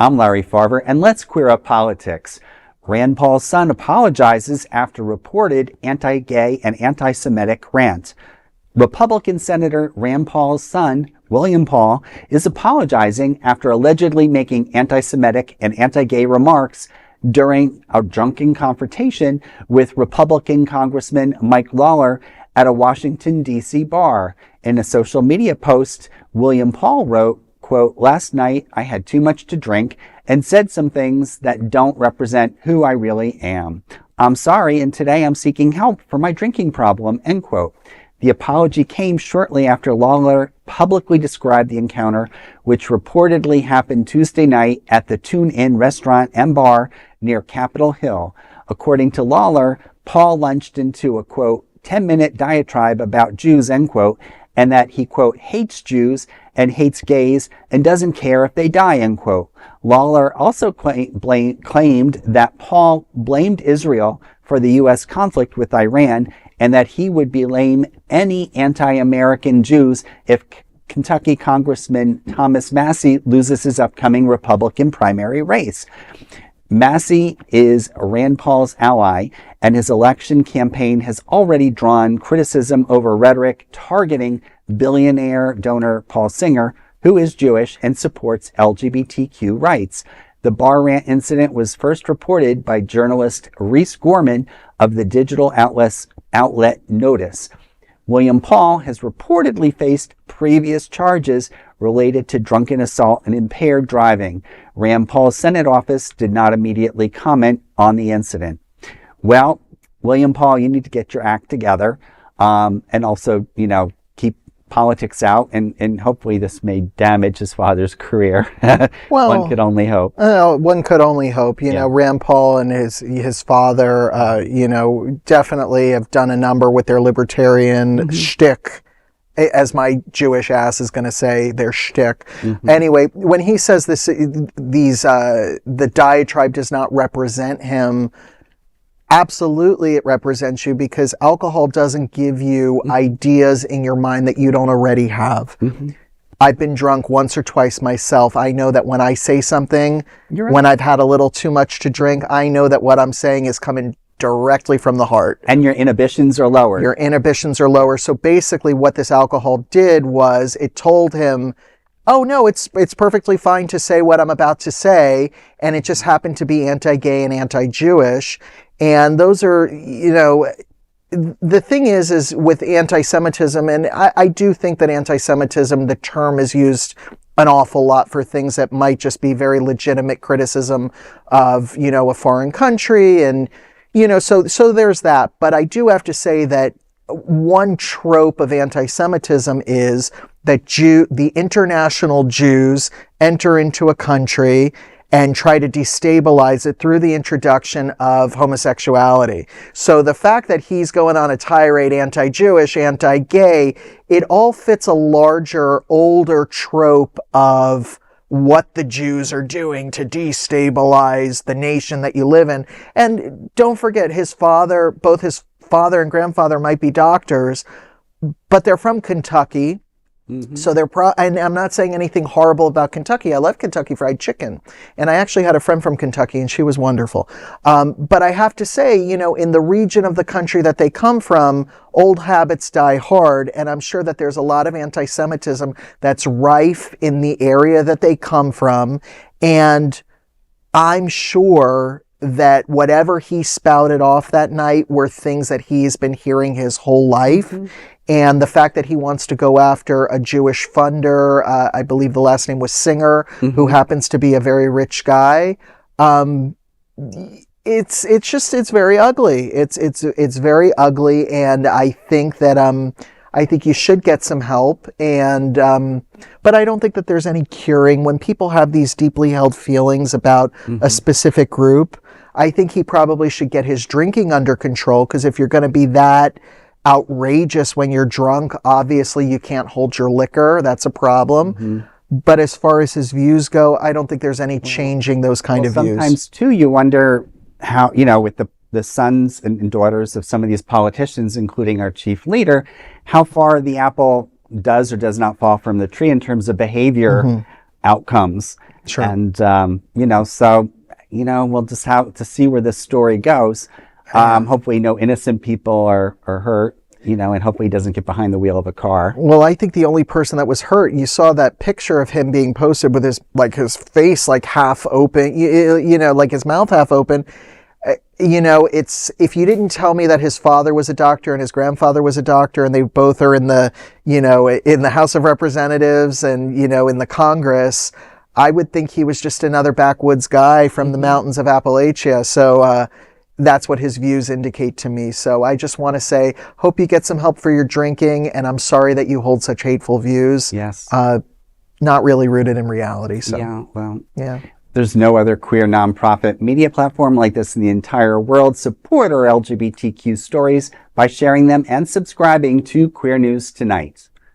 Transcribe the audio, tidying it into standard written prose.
I'm Larry Farber, and let's queer up politics. Rand Paul's son apologizes after reported anti-gay and anti-Semitic rant. Republican Senator Rand Paul's son, William Paul, is apologizing after allegedly making anti-Semitic and anti-gay remarks during a drunken confrontation with Republican Congressman Mike Lawler at a Washington, D.C. bar. In a social media post, William Paul wrote, quote, "Last night I had too much to drink and said some things that don't represent who I really am. I'm sorry, and today I'm seeking help for my drinking problem," end quote. The apology came shortly after Lawler publicly described the encounter, which reportedly happened Tuesday night at the Tune Inn restaurant and bar near Capitol Hill. According to Lawler, Paul launched into a, quote, 10-minute diatribe about Jews, end quote, and that he, quote, hates Jews and hates gays and doesn't care if they die, end quote. Lawler also claimed that Paul blamed Israel for the U.S. conflict with Iran and that he would blame any anti-American Jews if Kentucky Congressman Thomas Massie loses his upcoming Republican primary race. Massie is Rand Paul's ally, and his election campaign has already drawn criticism over rhetoric targeting billionaire donor Paul Singer, who is Jewish and supports LGBTQ rights. The bar rant incident was first reported by journalist Reese Gorman of the digital outlet Notice. William Paul has reportedly faced previous charges related to drunken assault and impaired driving. Rand Paul's Senate office did not immediately comment on the incident. Well, William Paul, you need to get your act together, and also, keep politics out, and hopefully this may damage his father's career. Well, one could only hope. One could only hope. You know, Rand Paul and his father, definitely have done a number with their libertarian shtick, as my Jewish ass is going to say, their shtick. Anyway, when he says the diatribe does not represent him, absolutely it represents you, because alcohol doesn't give you ideas in your mind that you don't already have. I've been drunk once or twice myself. I know that when I say something, when I've had a little too much to drink, I know that what I'm saying is coming directly from the heart. And your inhibitions are lower. Your inhibitions are lower. So basically what this alcohol did was it told him, oh no, it's perfectly fine to say what I'm about to say, and it just happened to be anti-gay and anti-Jewish. And those are, the thing is with anti-Semitism, and I do think that anti-Semitism, the term is used an awful lot for things that might just be very legitimate criticism of, a foreign country, and, so there's that. But I do have to say that one trope of anti-Semitism is that the international Jews enter into a country and try to destabilize it through the introduction of homosexuality. So the fact that he's going on a tirade, anti-Jewish, anti-gay, it all fits a larger, older trope of what the Jews are doing to destabilize the nation that you live in. And don't forget, both his father and grandfather might be doctors, but they're from Kentucky. So and I'm not saying anything horrible about Kentucky. I love Kentucky Fried Chicken. And I actually had a friend from Kentucky, and she was wonderful. But I have to say, in the region of the country that they come from, old habits die hard. And I'm sure that there's a lot of anti-Semitism that's rife in the area that they come from. And I'm sure that whatever he spouted off that night were things that he's been hearing his whole life. And the fact that he wants to go after a Jewish funder, I believe the last name was Singer, who happens to be a very rich guy. It's very ugly. It's very ugly. And I think that, I think you should get some help. And, but I don't think that there's any curing when people have these deeply held feelings about a specific group. I think he probably should get his drinking under control, because if you're going to be that outrageous when you're drunk, obviously you can't hold your liquor. That's a problem. But as far as his views go, I don't think there's any changing those kind of views. Sometimes too, you wonder how, with the sons and daughters of some of these politicians, including our chief leader, how far the apple does or does not fall from the tree in terms of behavior outcomes. Sure. And, so, we'll just have to see where this story goes. Hopefully no innocent people are hurt, and hopefully he doesn't get behind the wheel of a car. Well, I think the only person that was hurt, you saw that picture of him being posted with his face half open, like his mouth half open. It's, if you didn't tell me that his father was a doctor and his grandfather was a doctor and they both are in the, in the House of Representatives and, in the Congress, I would think he was just another backwoods guy from the mountains of Appalachia. So, that's what his views indicate to me. So I just want to say, hope you get some help for your drinking, and I'm sorry that you hold such hateful views. Yes. Not really rooted in reality. So yeah, well, yeah. There's no other queer nonprofit media platform like this in the entire world. Support our LGBTQ stories by sharing them and subscribing to Queer News Tonight.